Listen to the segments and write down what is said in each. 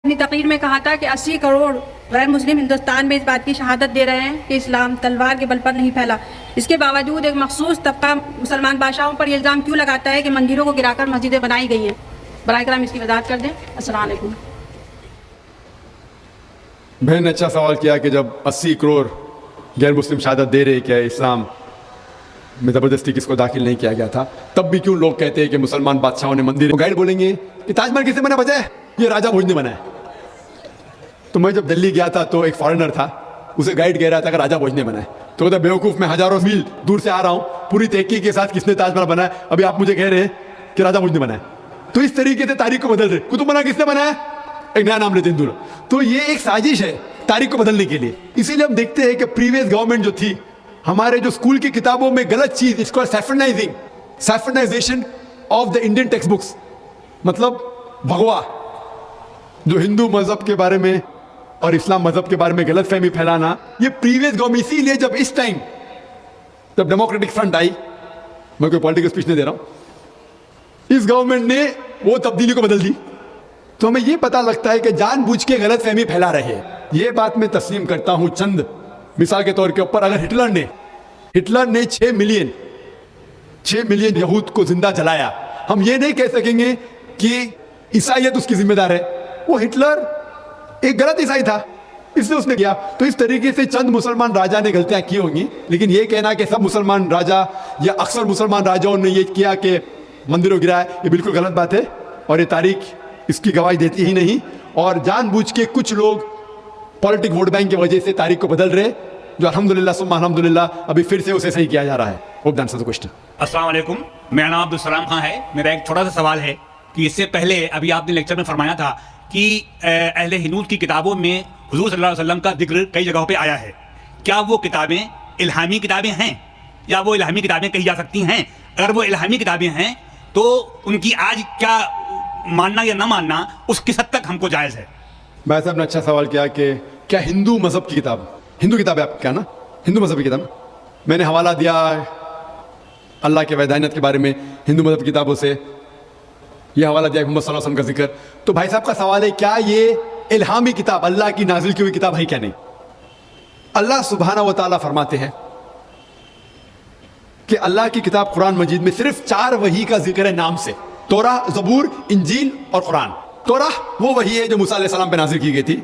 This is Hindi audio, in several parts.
अपनी तकरीर में कहा था कि 80 करोड़ गैर मुस्लिम हिंदुस्तान में इस बात की शहादत दे रहे हैं कि इस्लाम तलवार के बल पर नहीं फैला। इसके बावजूद एक मखसूस तबका मुसलमान बादशाहों पर यह इल्ज़ाम क्यों लगाता है कि मंदिरों को गिराकर मस्जिदें बनाई गई हैं? बराए कराम इसकी वजाहत कर दें। अस्सलाम वालेकुम। बहन ने अच्छा सवाल किया कि जब 80 करोड़ गैर मुस्लिम शहादत दे रहे, क्या इस्लाम में ज़बरदस्ती किसको दाखिल नहीं किया गया था, तब भी क्यों लोग कहते हैं कि मुसलमान बादशाहों ने मंदिर गाइड बोलेंगे कि ताजमहल किसने बना? बचा है ये राजा भोज ने बनाया। तो मैं जब दिल्ली गया था तो एक फॉरेनर था, उसे गाइड कह रहा था कि राजा भोज ने बनाया। तो कहता बेवकूफ़, मैं हजारों मील दूर से आ रहा हूँ, पूरी तहकीक के साथ किसने ताजमहल बनाया, अभी आप मुझे कह रहे हैं कि राजा भोज ने बनाया। तो इस तरीके से तारीख को बदल रहे। कुतुब बना किसने बनाया? एक नया नाम लेते हैं। तो ये एक साजिश है तारीख को बदलने के लिए। इसीलिए हम देखते हैं कि प्रीवियस गवर्नमेंट जो थी, हमारे जो स्कूल की किताबों में गलत चीज, इसको saffronization of the Indian text books, मतलब भगवा, जो हिंदू मजहब के बारे में और इस्लाम मजहब के बारे में गलत फहमी फैलाना, ये प्रीवियस गवर्नमेंट। इसीलिए जब इस टाइम जब डेमोक्रेटिक फ्रंट आई, मैं कोई पॉलिटिकल स्पीच नहीं दे रहा हूं, इस गवर्नमेंट ने वो तब्दीली को बदल दी। तो हमें ये पता लगता है कि जानबूझ के गलत फहमी फैला रहे हैं। ये बात मैं तस्लीम करता हूं। चंद मिसाल के तौर के ऊपर, अगर हिटलर ने 6 मिलियन यहूद को जिंदा जलाया, हम ये नहीं कह सकेंगे कि ईसाईयत उसकी जिम्मेदार है। वो हिटलर एक गलत ईसाई था, इसलिए उसने किया। तो इस तरीके से चंद मुसलमान राजा ने गलतियां की होंगी, लेकिन ये कहना कि सब मुसलमान राजा या अक्सर मुसलमान राजाओं ने ये किया कि मंदिरों गिराया, ये बिल्कुल गलत बात है और ये तारीख इसकी गवाही देती ही नहीं। और जानबूझ के कुछ लोग पॉलिटिक वोट बैंक की वजह से तारीख को बदल रहे, जो अल्हम्दुलिल्लाह सुम्मा अल्हम्दुलिल्लाह अभी फिर से उसे सही किया जा रहा है। Hope that answers the question. अस्सलाम वालेकुम, मेरा नाम अब्दुल सलाम खान है। मेरा एक छोटा सा सवाल है कि इससे पहले अभी आपने लेक्चर में फरमाया था कि अहले हिनूद की किताबों में हुजूर सल्लल्लाहु अलैहि वसल्लम का जिक्र कई जगहों पे आया है। क्या वो किताबें इल्हामी किताबें हैं या वो इल्हामी किताबें कही जा सकती हैं? अगर वो इल्हामी किताबें हैं तो उनकी आज क्या मानना या ना मानना उस किस हद तक हमको जायज़ है? भाई साहब ने अच्छा सवाल किया कि क्या हिंदू मजहब की किताब, हिंदू किताब है आप क्या ना, हिंदू मजहब की किताब। मैंने हवाला दिया अल्लाह के वैदानियत के बारे में हिंदू मजहब की किताबों से, यह हवाला दिया मोहम्मद सल्लल्लाहु अलैहि वसल्लम का जिक्र। तो भाई साहब का सवाल है क्या ये इल्हामी किताब, अल्लाह की नाजिल की हुई किताब है क्या? नहीं। अल्लाह सुब्हाना व तआला फरमाते हैं कि अल्लाह की किताब कुरान मजीद में सिर्फ 4 वही का जिक्र है नाम से, तौरा, ज़बूर, इंजील और कुरान। तौरा वो वही है जो मूसा अलैहिस्सलाम पे नाजिल की गई थी,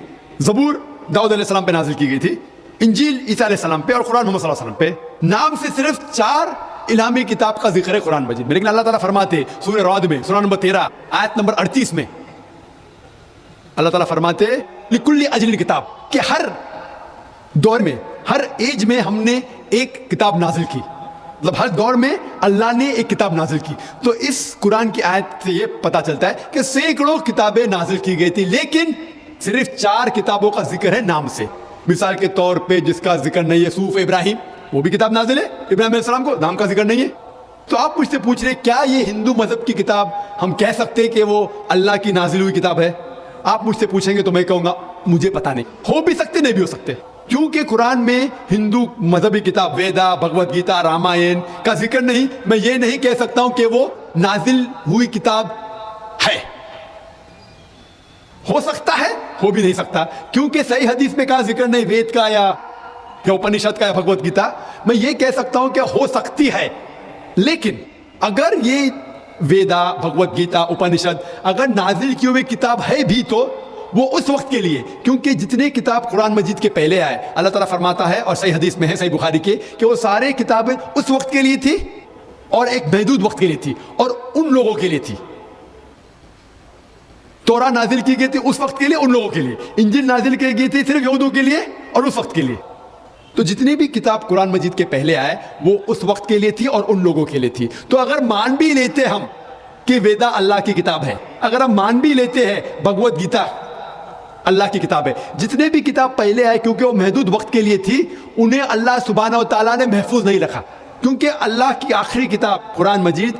ज़बूर दाऊद अलैहिस्सलाम पे नाजिल की गई थी, इंजील ईसा अलैहिस्सलाम पे और कुरान मोहम्मद सल्लल्लाहु अलैहि वसल्लम पे। नाम से सिर्फ 4 इल्हामी किताब का जिक्र है कुरान मजीद में। लेकिन अल्लाह ताला फरमाते सूरह रअद में, सूरह नंबर 13 आयत नंबर 38 में, अल्लाह ताला फरमाते लिकुल्ली अजलिन किताब, कि हर दौर में, हर एज में हमने एक किताब नाजिल की, मतलब हर दौर में अल्लाह ने एक किताब नाजिल की। तो इस कुरान की आयत से ये पता चलता है कि सैकड़ों किताबें नाजिल की गई थी, लेकिन सिर्फ 4 किताबों का जिक्र है नाम से। मिसाल के तौर पे जिसका जिक्र नहीं है, सूफ इब्राहिम, वो भी किताब नाजिल है, इब्राहिम अलैहिस्सलाम को नाम का जिक्र नहीं है। तो आप मुझसे पूछ रहे क्या ये हिंदू मजहब की किताब हम कह सकते हैं कि वो अल्लाह की नाजिल हुई किताब है? आप मुझसे पूछेंगे तो मैं कहूंगा मुझे पता नहीं, हो भी सकते नहीं भी हो सकते, क्योंकि कुरान में हिंदू मजहबी किताब वेदा, भगवत गीता, रामायण का जिक्र नहीं। मैं ये नहीं कह सकता हूं कि वो नाजिल हुई किताब है। हो सकता है, हो भी नहीं सकता, क्योंकि सही हदीस में कहा जिक्र नहीं वेद का या उपनिषद का या भगवत गीता। मैं ये कह सकता हूं कि हो सकती है, लेकिन अगर ये वेदा, भगवत गीता, उपनिषद अगर नाजिल की हुई किताब है भी तो वो उस वक्त के लिए, क्योंकि जितने किताब कुरान मजीद के पहले आए, अल्लाह ताला फरमाता है और सही हदीस में है, सही बुखारी के, कि वो सारे किताबें उस वक्त के लिए थी और एक महदूद वक्त के लिए थी और उन लोगों के लिए थी। तौरा नाजिल की गई थी उस वक्त के लिए, उन लोगों के लिए। इंजील नाजिल की गई थी सिर्फ यहूदियों के लिए और उस वक्त के लिए। तो जितनी भी किताब कुरान मजीद के पहले आए वो उस वक्त के लिए थी और उन लोगों के लिए थी। तो अगर मान भी लेते हम कि वेदा अल्लाह की किताब है, अगर हम मान भी लेते हैं भगवत गीता अल्लाह की किताब है, जितने भी किताब पहले आए क्योंकि वो महदूद वक्त के लिए थी, उन्हें अल्लाह सुब्हाना व तआला ने महफूज नहीं रखा, क्योंकि अल्लाह की आखिरी किताब कुरान मजीद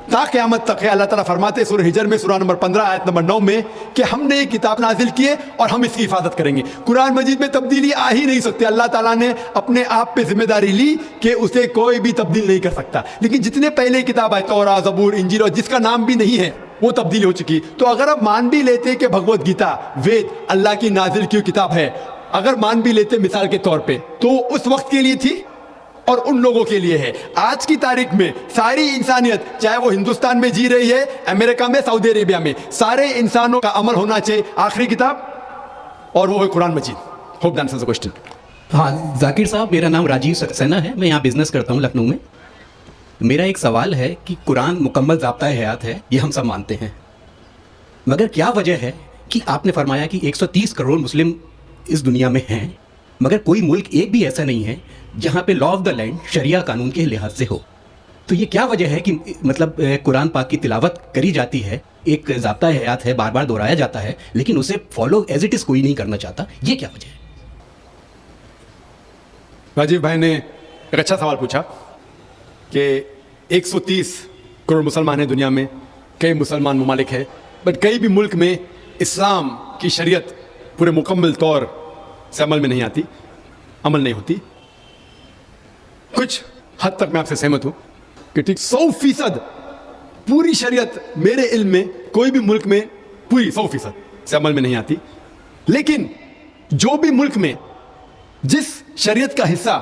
ता क़यामत तक है। अल्लाह ताला फरमाते सूरह हिजर में, सूरह नंबर 15 आयत नंबर 9 में, कि हमने ये किताब नाजिल की है और हम इसकी हिफाजत करेंगे। कुरान मजीद में तब्दीली आ ही नहीं सकती। अल्लाह ताला ने अपने आप पे जिम्मेदारी ली कि उसे कोई भी तब्दील नहीं कर सकता। लेकिन जितने पहले किताब है, तौरा, ज़बूर, इंजील, और जिसका नाम भी नहीं है, वो तब्दीली हो चुकी। तो अगर आप मान भी लेते कि भगवत गीता वेद अल्लाह की नाजिल की किताब है, अगर मान भी लेते मिसाल के तौर पे, तो उस वक्त के लिए थी और उन लोगों के लिए है। आज की तारीख में सारी इंसानियत, चाहे वो हिंदुस्तान में जी रही है, अमेरिका में, सऊदी अरेबिया में, सारे इंसानों का अमल होना चाहिए आखिरी किताब, और वो है Quran Majeed. Hope that answers the question. हाँ जाकिर साहब, मेरा नाम राजीव सक्सेना है, मैं यहाँ बिजनेस करता हूँ लखनऊ में। मेरा एक सवाल है कि कुरान मुकम्मल ज़ाब्ता हयात है, ये हम सब मानते हैं, मगर क्या वजह है कि आपने फरमाया कि 130 करोड़ मुस्लिम इस दुनिया में हैं, मगर कोई मुल्क एक भी ऐसा नहीं है जहाँ पे लॉ ऑफ द लैंड शरिया कानून के लिहाज से हो। तो ये क्या वजह है कि मतलब कुरान पाक की तिलावत करी जाती है, एक ज़ाब्ता हयात है, बार बार दोहराया जाता है, लेकिन उसे फॉलो एज इट इज़ कोई नहीं करना चाहता, ये क्या वजह है? राजीव भाई ने एक अच्छा सवाल पूछा कि 130 करोड़ मुसलमान हैं दुनिया में, कई मुसलमान ममालिक है, बट कई भी मुल्क में इस्लाम की शरीयत पूरे मुकम्मल तौर से अमल में नहीं आती, अमल नहीं होती। कुछ हद तक मैं आपसे सहमत हूं कि ठीक 100% पूरी शरीयत मेरे इल्म में कोई भी मुल्क में पूरी 100% से अमल में नहीं आती, लेकिन जो भी मुल्क में जिस शरीयत का हिस्सा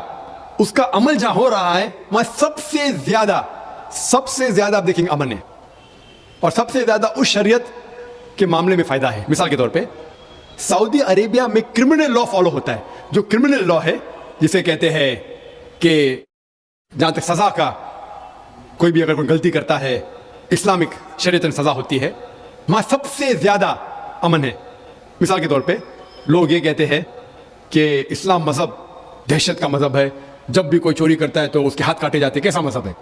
उसका अमल जहां हो रहा है, वहां सबसे ज्यादा आप देखेंगे अमन है, और सबसे ज्यादा उस शरीयत के मामले में फायदा है। मिसाल के तौर पे सऊदी अरेबिया में क्रिमिनल लॉ फॉलो होता है। जो क्रिमिनल लॉ है, जिसे कहते हैं कि जहां तक सजा का, कोई भी अगर कोई गलती करता है इस्लामिक शरीयत में सजा होती है, वहां सबसे ज्यादा अमन है। मिसाल के तौर पे लोग ये कहते हैं कि इस्लाम मजहब दहशत का मजहब है, जब भी कोई चोरी करता है तो उसके हाथ काटे जाते हैं। कैसा मजहब है?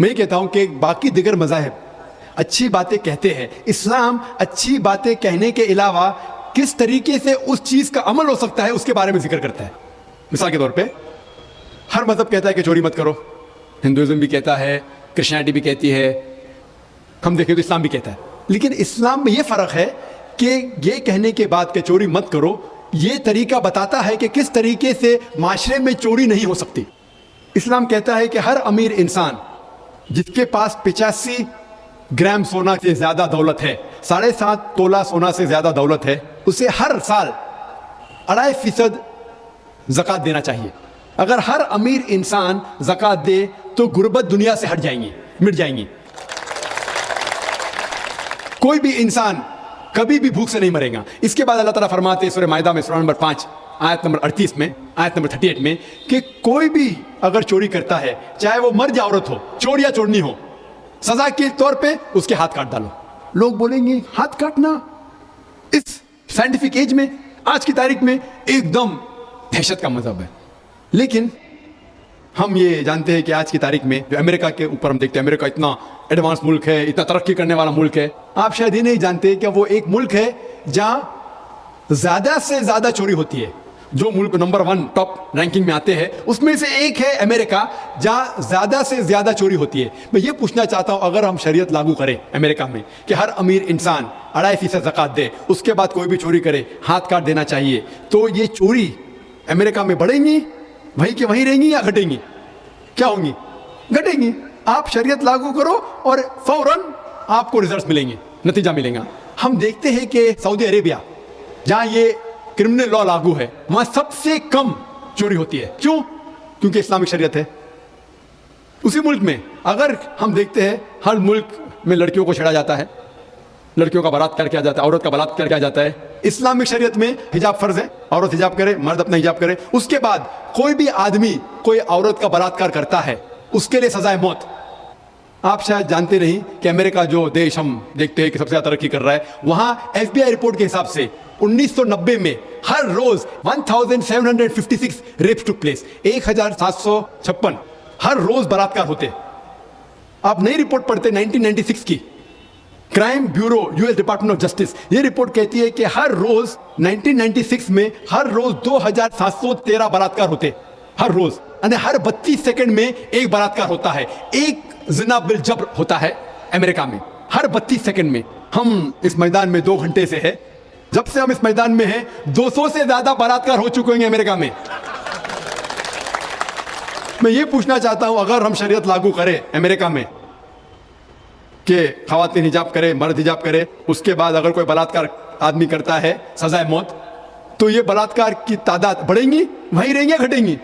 मैं ये कहता हूं कि बाकी दिगर मज़ाहिब अच्छी बातें कहते हैं, इस्लाम अच्छी बातें कहने के अलावा किस तरीके से उस चीज का अमल हो सकता है उसके बारे में जिक्र करता है। मिसाल के तौर पे हर मजहब कहता है कि चोरी मत करो, हिंदुइज्म भी कहता है, क्रिश्चियनिटी भी कहती है, हम देखें तो इस्लाम भी कहता है। लेकिन इस्लाम में यह फर्क है कि ये कहने के बाद कि चोरी मत करो, ये तरीका बताता है कि किस तरीके से माशरे में चोरी नहीं हो सकती। इस्लाम कहता है कि हर अमीर इंसान जिसके पास 85 ग्राम सोना से ज्यादा दौलत है, 7.5 तोला सोना से ज्यादा दौलत है, उसे हर साल 2.5% ज़कात देना चाहिए। अगर हर अमीर इंसान ज़कात दे तो गुर्बत दुनिया से हट जाएंगी, मिट जाएंगी। कोई भी इंसान कभी भी भूख से नहीं मरेगा। इसके बाद अल्लाह ताला फरमाते हैं सूरह माइदा में सूरह नंबर 5 आयत नंबर 38 में, आयत नंबर 38 में, कि कोई भी अगर चोरी करता है, चाहे वो मर्द या औरत हो, चोर या चोरनी हो, सजा के तौर पे उसके हाथ काट डालो। लोग बोलेंगे हाथ काटना इस साइंटिफिक एज में, आज की तारीख में एकदम दहशत का मजहब है। लेकिन हम ये जानते हैं कि आज की तारीख में जो अमेरिका के ऊपर हम देखते हैं, अमेरिका इतना एडवांस मुल्क है, इतना तरक्की करने वाला मुल्क है, आप शायद ये नहीं जानते कि वो एक मुल्क है जहां ज्यादा से ज्यादा चोरी होती है। जो मुल्क नंबर 1 टॉप रैंकिंग में आते हैं उसमें से एक है अमेरिका, जहां ज्यादा से ज्यादा चोरी होती है। मैं ये पूछना चाहता हूं, अगर हम शरीयत लागू करें अमेरिका में कि हर अमीर इंसान 2.5% ज़कात दे, उसके बाद कोई भी चोरी करे हाथ काट देना चाहिए, तो ये चोरी अमेरिका में बढ़ेंगी, वहीं के वहीं रहेंगी या घटेंगी? क्या होंगी? घटेंगी। आप शरीयत लागू करो और फौरन आपको रिजल्ट मिलेंगे, नतीजा मिलेगा। हम देखते हैं कि सऊदी अरेबिया जहां ये क्रिमिनल लॉ लागू है, वहां सबसे कम चोरी होती है। क्यों? क्योंकि इस्लामिक शरीयत है। उसी मुल्क में अगर हम देखते हैं हर मुल्क में लड़कियों को छेड़ा जाता है, लड़कियों का बलात्कार किया जाता है, औरत का बलात्कार किया जाता है। इस्लामिक शरीयत में हिजाब फर्ज है, औरत हिजाब करे, मर्द अपना हिजाब करे। उसके बाद कोई भी आदमी कोई औरत का बलात्कार करता है, उसके लिए सजाए मौत। आप शायद जानते नहीं कि अमेरिका जो देश हम देखते हैं कि सबसे ज्यादा तरक्की कर रहा है, वहां FBI रिपोर्ट के हिसाब से 1990 में हर रोज 1756 रेप्स टुक प्लेस, 1756 हर रोज बलात्कार होते। आप नई रिपोर्ट पढ़ते 1996 की crime bureau US department of justice, ये रिपोर्ट कहती है कि हर रोज 1996 में हर रोज 2713 बलात्कार होते, हर रोज, यानी हर 32 सेकंड में एक बलात्कार होता है, एक जिना बिल जब्र होता है अमेरिका में हर 32 सेकंड में। हम इस मैदान में 2 घंटे से है, जब से हम इस मैदान में हैं 200 से ज्यादा बलात्कार हो चुके हैं अमेरिका में। मैं ये पूछना चाहता हूं, अगर हम शरीयत लागू करें अमेरिका में कि खवातीन हिजाब करे, मर्द हिजाब करे, उसके बाद अगर कोई बलात्कार आदमी करता है सजाए मौत, तो ये बलात्कार की तादाद बढ़ेंगी, वहीं रहेंगी या घटेंगी?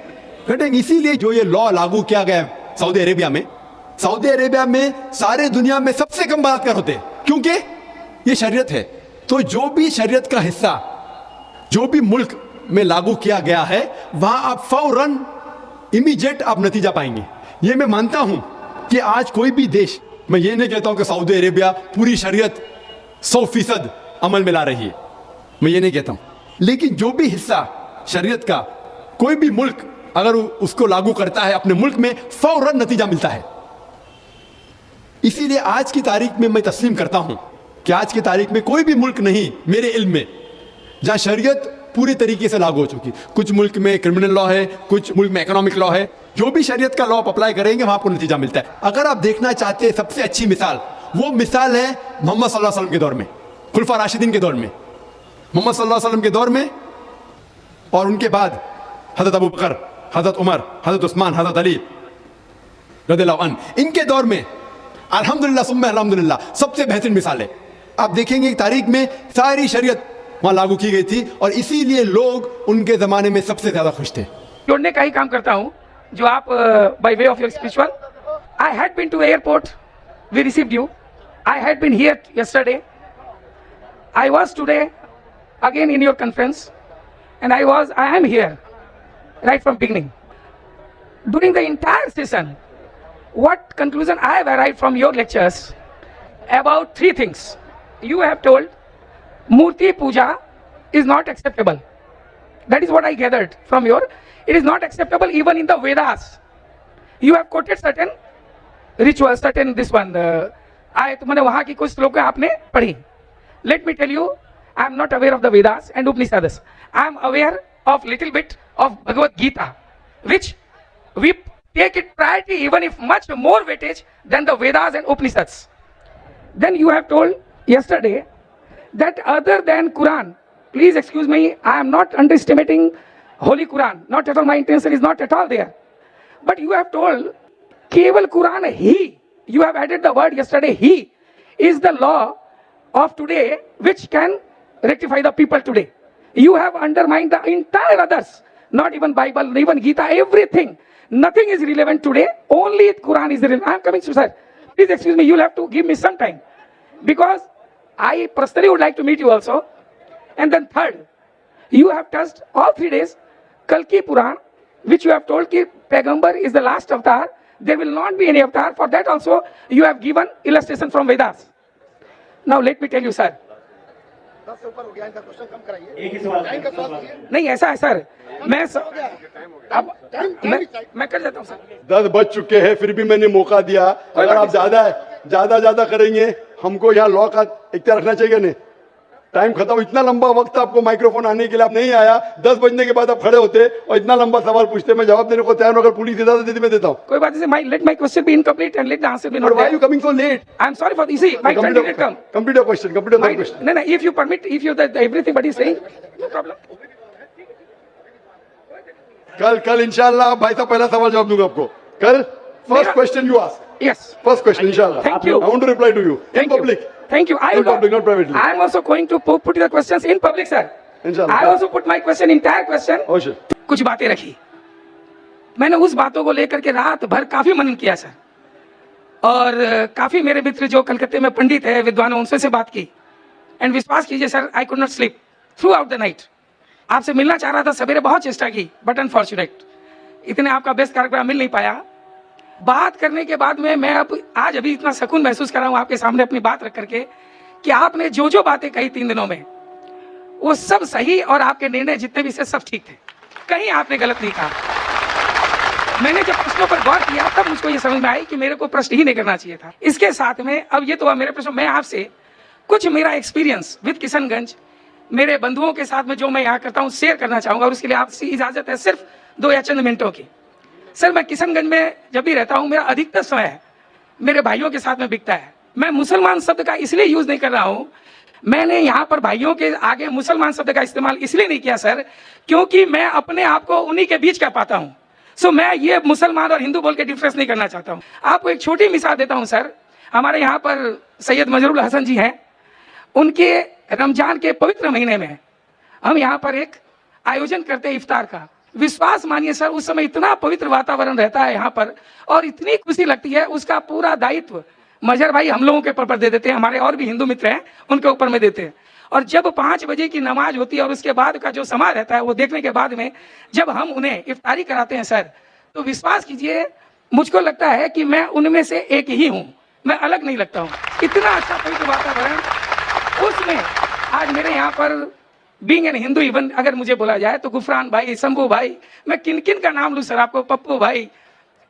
घटेंगी। इसीलिए जो ये लॉ लागू किया गया है सऊदी अरेबिया में, सऊदी अरेबिया में सारे दुनिया में सबसे कम बलात्कार होते हैं, क्योंकि ये शरीयत है। तो जो भी शरीयत का हिस्सा जो भी मुल्क में लागू किया गया है, वहां आप फौरन इमीडिएट आप नतीजा पाएंगे। ये मैं मानता हूं कि आज कोई भी देश, मैं ये नहीं कहता हूं कि सऊदी अरेबिया पूरी शरीयत 100% अमल में ला रही है, मैं ये नहीं कहता हूं, लेकिन जो भी हिस्सा शरीयत का कोई भी मुल्क अगर उसको लागू करता है अपने मुल्क में, फौरन नतीजा मिलता है। इसीलिए आज की तारीख में मैं तस्लीम करता हूं कि आज की तारीख में कोई भी मुल्क नहीं मेरे इल्म में जहां शरीयत पूरी तरीके से लागू हो चुकी। कुछ मुल्क में क्रिमिनल लॉ है, कुछ मुल्क में इकोनॉमिक लॉ है, जो भी शरीयत का लॉ आप अप्लाई करेंगे वहां आपको नतीजा मिलता है। अगर आप देखना चाहते हैं सबसे अच्छी मिसाल, वो मिसाल है मोहम्मद सल्लल्लाहु अलैहि वसल्लम के दौर में, खुलफा राशिदीन के दौर में, मोहम्मद सल्लल्लाहु अलैहि वसल्लम के दौर में, और उनके बाद हजरत अबू बकर, हजरत उमर, हजरत उस्मान, हजरत अली रज़ियल्लाहु अन्हु, इनके दौर में अल्हम्दुलिल्लाह सुम्मा अल्हम्दुलिल्लाह सबसे बेहतरीन मिसाल है। आप देखेंगे कि तारीख में सारी शरीयत वहां लागू की गई थी, और इसीलिए लोग उनके जमाने में सबसे ज्यादा खुश थे। जोड़ने का ही काम करता हूं, जो आप by way of your spiritual, I had been to airport, we received you, I had been here yesterday, I was today again in your conference, and I am here right from beginning. During the entire session, what conclusion I have arrived from your lectures about three things. You have told Murti Puja is not acceptable. That is what I gathered from your. It is not acceptable even in the Vedas. You have quoted certain rituals, certain this one. आयत मैंने वहाँ की कुछ श्लोक आपने पढ़ी. Let me tell you, I am not aware of the Vedas and Upanishads. I am aware of little bit of Bhagavad Gita, which we take it priority even if much more weightage than the Vedas and Upanishads. Then you have told yesterday that other than Quran, please excuse me, I am not underestimating Holy Quran, not at all, my intention is not at all there. But you have told Keval Quran, He, you have added the word yesterday, He is the law of today which can rectify the people today. You have undermined the entire others, not even Bible, even Gita, everything. Nothing is relevant today, only Quran is relevant. I am coming to sir. Please excuse me, you will have to give me some time. Because I personally would like to meet you also. And then third, you have touched all 3 days, Kalki Puran, which you have told कि Paigambar is the last avatar. There will not be any avatar. For that also, you have given illustration from Vedas. Now let me tell you, sir. नहीं ऐसा है सर, मैं कर देता हूँ सर। 10 बज चुके हैं, फिर भी मैंने मौका दिया। अगर आप ज्यादा करेंगे, हमको यहाँ लॉ का इख्तियार रखना चाहिए नहीं। टाइम खत्म, इतना लंबा वक्त आपको माइक्रोफोन आने के लिए आप नहीं आया, 10 बजने के बाद आप खड़े होते और इतना लंबा सवाल पूछते, मैं जवाब देने को तैयार हूं। अगर पुलिस इजाजत देती मैं देता हूं। कोई बात नहीं, let my question be incomplete and let the answer be not why are you coming so late? I am sorry for this, my time did come. Complete your question, complete your question. No, if you permit, if you that everything but is saying, no problem. कल इंशाल्लाह भाई साहब पहला सवाल जवाब दूंगा आपको। कल first question you ask. Yes. First question, inshallah. Thank you. I want to reply to you in public. Thank you. In public, not privately. I am also going to put the questions in public, sir. Inshallah. I also put my question, entire question. Oh, sure. कुछ बातें रखी, मैंने उस बातों को लेकर के रात भर काफी मनन किया सर, और काफी मेरे मित्र जो कलकत्ते में पंडित है, विद्वान, उनसे से बात की, एंड विश्वास कीजिए sir, I could not sleep through out the night. आपसे मिलना चाह रहा था, सवेरे बहुत चेष्टा की, बट अनफॉर्चुनेट इतने आपका बेस्ट कार्यक्रम मिल नहीं पाया। बात करने के बाद में मैं आज अभी इतना सुकून महसूस कर रहा हूं आपके सामने अपनी बात रख करके कि आपने जो जो बातें कही 3 दिनों में, वो सब सही, और आपके निर्णय जितने भी से सब ठीक थे, कहीं आपने गलत नहीं कहा। मैंने जब प्रश्नों पर गौर किया तब मुझको ये समझ में आई कि मेरे को प्रश्न ही नहीं करना चाहिए था। इसके साथ में अब ये तो मेरे प्रश्न, मैं आपसे कुछ मेरा एक्सपीरियंस विद किशनगंज, मेरे बंधुओं के साथ में जो मैं यहाँ करता हूँ, शेयर करना चाहूंगा, और उसके लिए आपसे इजाजत है सिर्फ 2 या चंद मिनटों की। सर, मैं किशनगंज में जब भी रहता हूँ, मेरा अधिकतर समय मेरे भाइयों के साथ में बिकता है। मैं मुसलमान शब्द का इसलिए यूज नहीं कर रहा हूँ, मैंने यहाँ पर भाइयों के आगे मुसलमान शब्द का इस्तेमाल इसलिए नहीं किया सर, क्योंकि मैं अपने आप को उन्हीं के बीच कर पाता हूँ। सो मैं ये मुसलमान और हिंदू बोल के डिफरेंस नहीं करना चाहता हूँ। आपको एक छोटी मिसाल देता हूँ सर, हमारे यहाँ पर सैयद मजरूल हसन जी हैं, उनके रमजान के पवित्र महीने में हम यहाँ पर एक आयोजन करते हैं इफ्तार का। विश्वास मानिए सर, उस समय इतना पवित्र वातावरण रहता है यहाँ पर और इतनी खुशी लगती है, उसका पूरा दायित्व मजहर भाई हम लोगों के ऊपर दे देते हैं, हमारे और भी हिंदू मित्र हैं उनके ऊपर में देते हैं। और जब 5 बजे की नमाज होती है और उसके बाद का जो समय रहता है वो देखने के बाद में जब हम उन्हें इफ्तारी कराते हैं सर, तो विश्वास कीजिए मुझको लगता है कि मैं उनमें से एक ही हूँ, मैं अलग नहीं लगता हूँ। इतना अच्छा पवित्र वातावरण उसमें आज मेरे यहाँ पर बीइंग एन हिंदू, इवन अगर मुझे बोला जाए तो गुफरान भाई, शंभू भाई, मैं किन किन का नाम लूँ सर आपको, पप्पू भाई,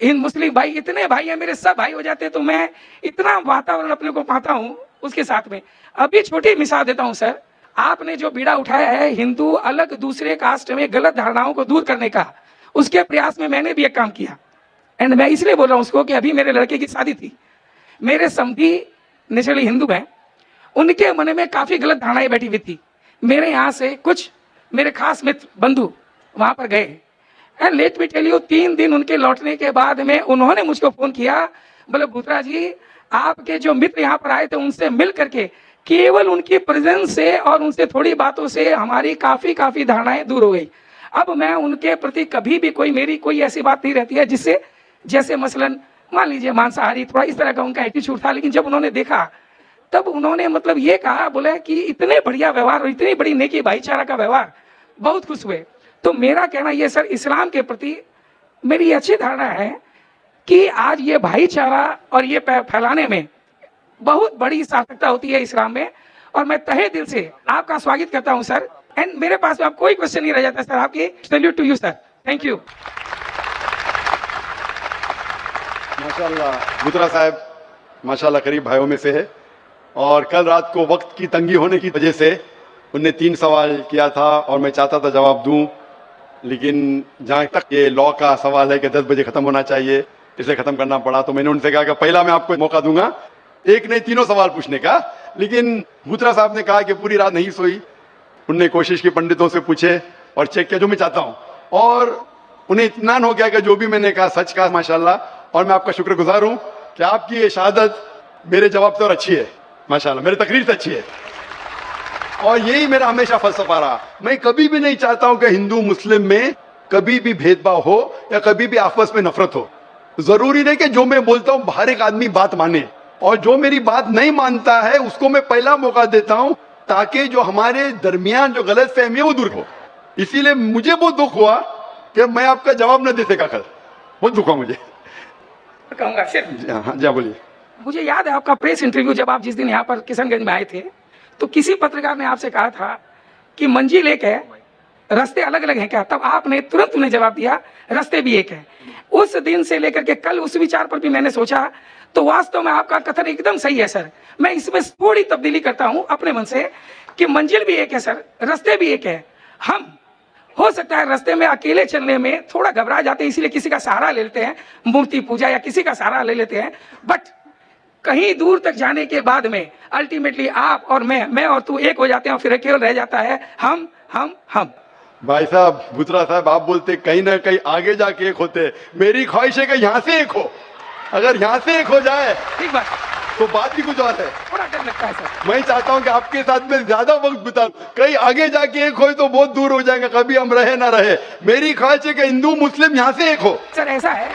हिंद मुस्लिम भाई, इतने भाई हैं मेरे, सब भाई हो जाते हैं। तो मैं इतना वातावरण अपने को पाता हूँ उसके साथ में। अभी छोटी मिसाल देता हूँ सर, आपने जो बीड़ा उठाया है हिंदू अलग दूसरे कास्ट में गलत धारणाओं को दूर करने का, उसके प्रयास में मैंने भी एक काम किया। एंड मैं इसलिए बोल रहा हूँ उसको कि अभी मेरे लड़के की शादी थी, मेरे समधी नेचुरली हिंदू हैं, उनके मन में काफी गलत धारणाएं बैठी हुई थी। मेरे यहाँ से कुछ मेरे खास मित्र बंधु वहां पर गए and let me tell you, 3 दिन उनके लौटने के बाद में उन्होंने मुझको फोन किया, बोले भूतरा जी आपके जो मित्र यहाँ पर आए थे उनसे मिल करके केवल उनकी प्रेजेंस से और उनसे थोड़ी बातों से हमारी काफी धारणाएं दूर हो गई। अब मैं उनके प्रति कभी भी मेरी कोई ऐसी बात नहीं रहती है जिससे, जैसे मसलन मान लीजिए मांसाहारी, थोड़ा इस तरह का उनका एटीट्यूड था। लेकिन जब उन्होंने देखा तब उन्होंने मतलब ये कहा, बोले कि इतने बढ़िया व्यवहार और इतनी बड़ी नेकी भाईचारा का व्यवहार, बहुत खुश हुए। तो मेरा कहना ये सर, इस्लाम के प्रति मेरी अच्छी धारणा है कि आज ये भाईचारा और ये फैलाने में बहुत बड़ी सार्थकता होती है इस्लाम में। और मैं तहे दिल से आपका स्वागत करता हूं सर। एंड मेरे पास अब कोई क्वेश्चन नहीं रह जाता सर, आपकी salute to you sir, thank you. माशाल्लाह भूतरा साहब माशाल्लाह करीब भाइयों में से है, और कल रात को वक्त की तंगी होने की वजह से उनने 3 सवाल किया था और मैं चाहता था जवाब दूं, लेकिन जहां तक ये लॉ का सवाल है कि 10 बजे खत्म होना चाहिए, इसे खत्म करना पड़ा। तो मैंने उनसे कहा कि पहला मैं आपको मौका दूंगा, एक नहीं 3 सवाल पूछने का। लेकिन भूतरा साहब ने कहा कि पूरी रात नहीं सोई, उनने कोशिश की, पंडितों से पूछे और चेक किया जो मैं चाहता हूं, और उन्हें इत्मीनान हो गया कि जो भी मैंने कहा सच कहा माशाल्लाह। और मैं आपका शुक्रगुजार हूं कि आपकी ये शहादत मेरे जवाब से और अच्छी है माशाल्लाह, मेरी तकरीर से अच्छी है। और यही मेरा हमेशा फलसफा रहा, मैं कभी भी नहीं चाहता हूं कि हिंदू मुस्लिम में कभी भी भेदभाव हो या कभी भी आपस में नफरत हो। जरूरी नहीं कि जो मैं बोलता हूं हर एक आदमी बात माने, और जो मेरी बात नहीं मानता है उसको मैं पहला मौका देता हूं ताकि जो हमारे दरमियान जो गलत फहमी है वो दूर हो। इसीलिए मुझे बहुत दुख हुआ कि मैं आपका जवाब न दे सका कल, बहुत दुख हुआ मुझे। कहूंगा सिर्फ हाँ जी बोलिए। मुझे याद है आपका प्रेस इंटरव्यू, जब आप जिस दिन यहाँ पर किशनगंज में आए थे तो किसी पत्रकार ने आपसे कहा था कि मंजिल एक है, रास्ते अलग अलग हैं क्या? तब आपने तुरंत उन्हें जवाब दिया रास्ते भी एक है। उस दिन से लेकर के कल उस विचार पर भी मैंने सोचा, तो वास्तव में आपका कथन एकदम सही है सर। मैं इसमें थोड़ी तब्दीली करता हूं अपने मन से कि मंजिल भी एक है सर, रास्ते भी एक है। हम हो सकता है रास्ते में अकेले चलने में थोड़ा घबरा जाते हैं, इसीलिए किसी का सहारा ले लेते हैं, मूर्ति पूजा या किसी का सहारा ले लेते हैं, बट कहीं दूर तक जाने के बाद में अल्टीमेटली आप और मैं और तू एक हो जाते हैं और फिर केवल रह जाता है हम। भाई साहब भूतरा साहब, आप बोलते कहीं ना कहीं आगे जाके एक होते, मेरी ख्वाहिश है कि यहाँ से एक हो। अगर यहाँ से एक हो जाए ठीक बात, तो बात ही कुछ और है। थोड़ा डर लगता है सर। मैं चाहता हूँ कि आपके साथ में ज्यादा वक्त बिता, कहीं आगे जाके एक हो तो बहुत दूर हो जाएगा, कभी हम रहे ना रहे। मेरी ख्वाहिश है कि हिंदू मुस्लिम यहाँ से एक हो। सर ऐसा है,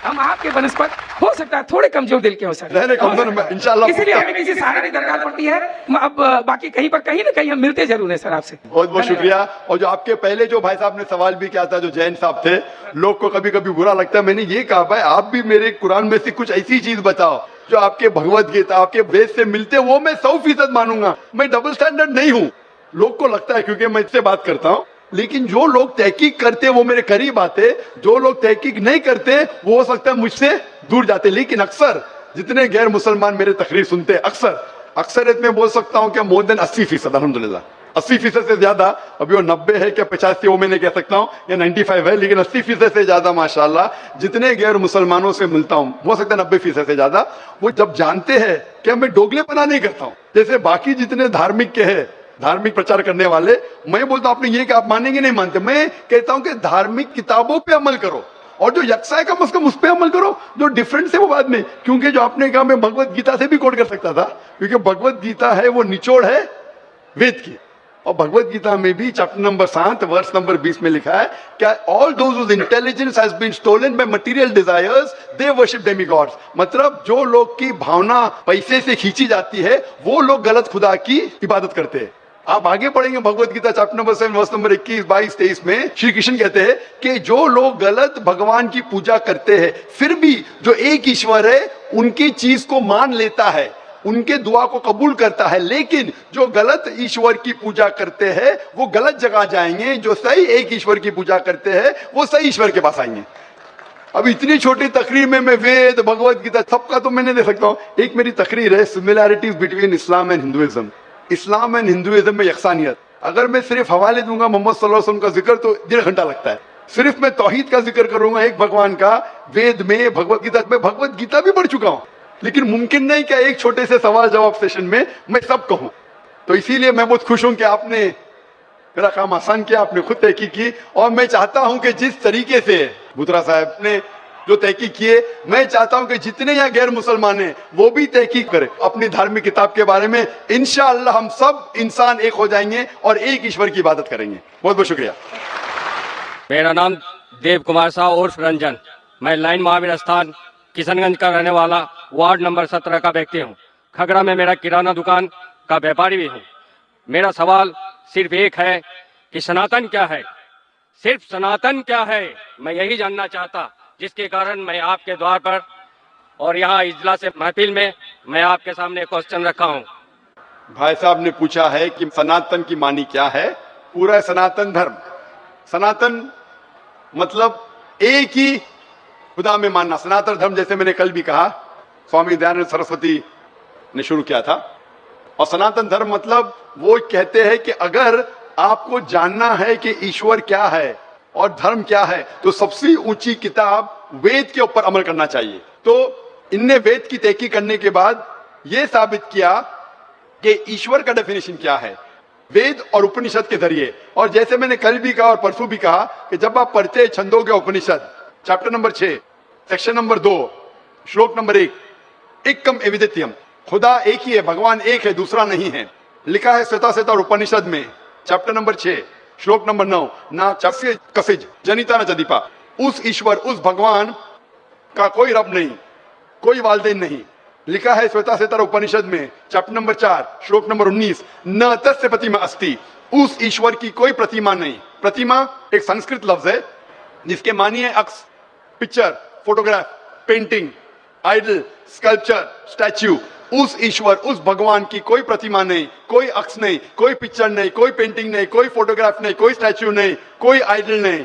हम आपके बनस्पत हो सकता है थोड़े कमजोर दिल के हो सर, रहने कमजोर इंशाल्लाह, इसलिए हमें किसी सहारे की दरकार पड़ती है। अब बाकी कहीं ना कहीं हम मिलते जरूर है सर आपसे। बहुत बहुत शुक्रिया। और जो आपके पहले जो भाई साहब ने सवाल भी किया था, जो जैन साहब थे, लोग को कभी कभी बुरा लगता है, मैंने ये कहा भाई आप भी मेरे कुरान में से कुछ ऐसी चीज बताओ जो आपके भगवत गीता आपके वेद से मिलते, वो मैं 100% मानूंगा। मैं डबल स्टैंडर्ड नहीं हूँ, लोग को लगता है क्योंकि मैं इससे बात करता हूँ, लेकिन जो लोग तहकीक करते वो मेरे करीब आते, जो लोग तहकीक नहीं करते वो हो सकता है मुझसे दूर जाते। लेकिन अक्सर जितने गैर मुसलमान मेरे तकरीर सुनते, अक्सरियत में बोल सकता हूँ कि मोर देन 80%, अल्हम्दुलिल्लाह 80% से ज्यादा, अभी वो 90 है क्या 85 वो मैं नहीं कह सकता हूँ, या 95 है, लेकिन 80% से ज्यादा माशाल्लाह जितने गैर मुसलमानों से मिलता हूँ, हो सकता है 90% से ज्यादा, वो जब जानते हैं कि मैं दोगलेपना नहीं करता हूँ, जैसे बाकी जितने धार्मिक के हैं, धार्मिक प्रचार करने वाले, मैं बोलता हूं आपने ये कि आप मानेंगे नहीं मानते, मैं कहता हूं कि धार्मिक किताबों पे अमल करो, और जो यकसा है कम से कम उस पर अमल करो, जो डिफरेंस है वो बाद में। क्योंकि जो आपने कहा मैं भगवत गीता से भी कोट कर सकता था, क्योंकि भगवत गीता है वो निचोड़ है वेद की। और भगवत गीता में भी चैप्टर नंबर 7 वर्स नंबर 20 में लिखा है क्या all those whose intelligence has been stolen by material desires they worship demigods. मतलब जो लोग की भावना पैसे से खींची जाती है वो लोग गलत खुदा की इबादत करते हैं। आप आगे पढ़ेंगे Bhagavad Gita chapter number 7 verse number 21, 22, 23 में श्री कृष्ण कहते हैं कि जो लोग गलत भगवान की पूजा करते हैं फिर भी जो एक ईश्वर है उनकी चीज को मान लेता है, उनके दुआ को कबूल करता है, लेकिन जो गलत ईश्वर की पूजा करते हैं वो गलत जगह जाएंगे, जो सही एक ईश्वर की पूजा करते हैं वो सही ईश्वर के पास आएंगे। अब इतनी छोटी तकरीर में मैं वेद भगवत गीता सबका तो मैं नहीं दे सकता हूं। एक मेरी तकरीर है similarities between Islam and Hinduism, Islam and Hinduism में यकसानियत। अगर मैं सिर्फ हवाले दूंगा मोहम्मद सल्लल्लाहु अलैहि वसल्लम का जिक्र तो 1.5 घंटा लगता है। सिर्फ मैं तौहीद का जिक्र करूंगा एक भगवान का वेद में भगवत गीता में, भगवत गीता भी पढ़ चुका हूं, लेकिन मुमकिन नहीं कि एक छोटे से सवाल जवाब सेशन में मैं सब कहूं। तो इसीलिए मैं बहुत खुश हूं कि आपने मेरा काम आसान किया, आपने खुद तहकीक की, और मैं चाहता हूं कि जिस तरीके से बुतरा साहब ने जो तहकीक किए, मैं चाहता हूं कि जितने यहाँ गैर मुसलमान हैं वो भी तहकीक करें अपनी धार्मिक किताब के बारे में। इंशाअल्लाह हम सब इंसान एक हो जाएंगे और एक ईश्वर की इबादत करेंगे। बहुत बहुत शुक्रिया। मेरा नाम देव कुमार साहु उर्फ रंजन, मैं लाइन महावीर स्थान किशनगंज का रहने वाला वार्ड नंबर 17 का व्यक्ति हूँ। खगड़ा में मेरा किराना दुकान का व्यापारी भी हूँ। मेरा सवाल सिर्फ एक है कि सनातन क्या है, सिर्फ सनातन क्या है, मैं यही जानना चाहता, जिसके कारण मैं आपके द्वार पर और यहाँ इजलास महफिल में मैं आपके सामने क्वेश्चन रखा हूँ। भाई साहब ने पूछा है कि सनातन की मानी क्या है। पूरा सनातन धर्म, सनातन मतलब एक ही खुदा में मानना। सनातन धर्म जैसे मैंने कल भी कहा स्वामी दयानंद सरस्वती ने शुरू किया था। और सनातन धर्म मतलब वो कहते हैं कि अगर आपको जानना है कि ईश्वर क्या है और धर्म क्या है तो सबसे ऊंची किताब वेद के ऊपर अमल करना चाहिए। तो इनने वेद की तहकीक करने के बाद यह साबित किया कि ईश्वर का डेफिनेशन क्या है वेद और उपनिषद के जरिए। और जैसे मैंने कल भी कहा और परसों भी कहा कि जब आप पढ़ते हैं छंदोग्य उपनिषद चैप्टर नंबर 6 सेक्शन नंबर 2 श्लोक नंबर 1, एकम एविदित्यम, खुदा एक ही है, भगवान एक है, दूसरा नहीं है। लिखा है श्वेताश्वेतर उपनिषद में चैप्टर नंबर 6 श्लोक नंबर 9, ना चस्य कसिज जनिता न जदीपा, उस ईश्वर उस भगवान का कोई रब नहीं, कोई वालदेन नहीं। लिखा है श्वेताश्वेतर उपनिषद में चैप्टर नंबर 4 श्लोक नंबर 19, न तस्य प्रतिमा अस्ति, उस ईश्वर की कोई प्रतिमा नहीं। प्रतिमा एक संस्कृत लफ्ज है जिसके मानी है अक्स, picture, photograph, painting, idol, sculpture, statue. उस ईश्वर उस भगवान की कोई प्रतिमा नहीं, कोई अक्स नहीं, कोई पिक्चर नहीं, कोई पेंटिंग नहीं, कोई फोटोग्राफ नहीं, कोई स्टैच्यू नहीं, कोई आइडल नहीं।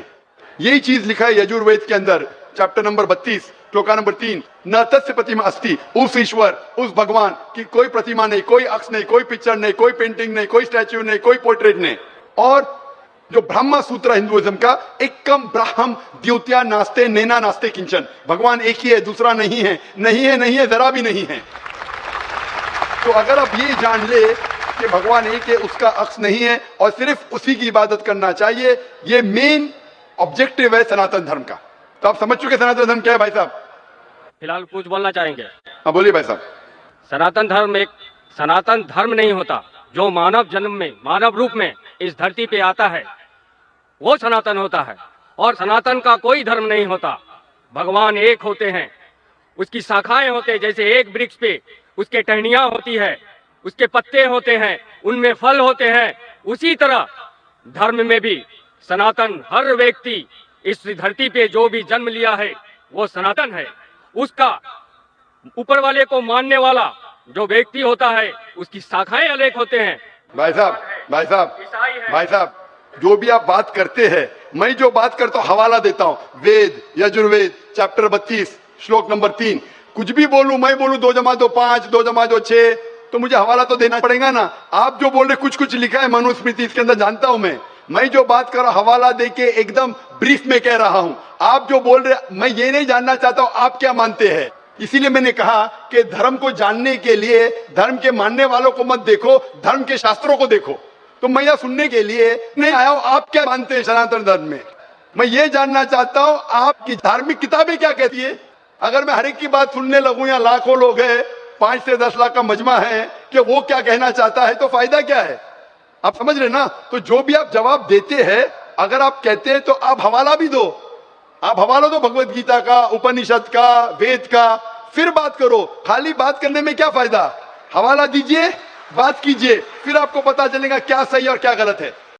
यही चीज लिखा है यजुर्वेद के अंदर चैप्टर नंबर 32 श्लोका नंबर 3, न तस्य प्रतिमा अस्ति, उस ईश्वर उस भगवान की कोई प्रतिमा नहीं, कोई अक्स नहीं, कोई पिक्चर नहीं, कोई पेंटिंग नहीं, कोई स्टैच्यू नहीं, कोई पोर्ट्रेट नहीं। और जो ब्रह्मा सूत्र हिंदुइज्म का एकम ब्राह्म द्वितीया नास्ते नैना नास्ते किंचन, भगवान एक ही है, दूसरा नहीं है, नहीं है, नहीं है, जरा भी नहीं है। तो अगर आप ये जान ले कि भगवान एक है, उसका अक्स नहीं है और सिर्फ उसी की इबादत करना चाहिए, ये मेन ऑब्जेक्टिव है सनातन धर्म का। तो आप समझ चुके सनातन धर्म क्या है भाई साहब? फिलहाल कुछ बोलना चाहेंगे? हाँ बोलिए भाई साहब। सनातन धर्म एक सनातन धर्म नहीं होता, जो मानव जन्म में मानव रूप में इस धरती पे आता है वो सनातन होता है। और सनातन का कोई धर्म नहीं होता। भगवान एक होते हैं, उसकी शाखाएं होते हैं, जैसे एक वृक्ष पे उसके टहनियां होती है, उसके पत्ते होते हैं, उनमें फल होते हैं, उसी तरह धर्म में भी सनातन हर व्यक्ति इस धरती पे जो भी जन्म लिया है वो सनातन है। उसका ऊपर वाले को मानने वाला जो व्यक्ति होता है उसकी शाखाएं अलग होते हैं। भाई साहब भाई साहब भाई साहब, जो भी आप बात करते हैं, मैं जो बात करता हूँ हवाला देता हूँ, वेद यजुर्वेद चैप्टर 32 श्लोक नंबर 3। कुछ भी बोलूं, मैं बोलूं 2 + 2 5, 2 + 2 6, तो मुझे हवाला तो देना पड़ेगा ना। आप जो बोल रहे कुछ कुछ लिखा है मनुस्मृति, इसके अंदर जानता हूं मैं जो बात कर रहा हूं हवाला देके एकदम ब्रीफ में कह रहा हूं। आप जो बोल रहे मैं ये नहीं जानना चाहता हूं आप क्या मानते हैं। इसीलिए मैंने कहा कि धर्म को जानने के लिए धर्म के मानने वालों को मत देखो, धर्म के शास्त्रों को देखो। तो मैं यह सुनने के लिए नहीं आया हूं आप क्या मानते हैं सनातन धर्म में। मैं ये जानना चाहता हूं आपकी धार्मिक किताबें क्या कहती है। अगर मैं हर एक की बात सुनने लगूं, या लाखों लोग हैं, 5 से 10 लाख का मजमा है, कि वो क्या कहना चाहता है, तो फायदा क्या है। आप समझ रहे ना। तो जो भी आप जवाब देते हैं, अगर आप कहते हैं तो आप हवाला भी दो, आप हवाला दो भगवत गीता का, उपनिषद का, वेद का, फिर बात करो। खाली बात करने में क्या फायदा। हवाला दीजिए, बात कीजिए, फिर आपको पता चलेगा क्या सही और क्या गलत है।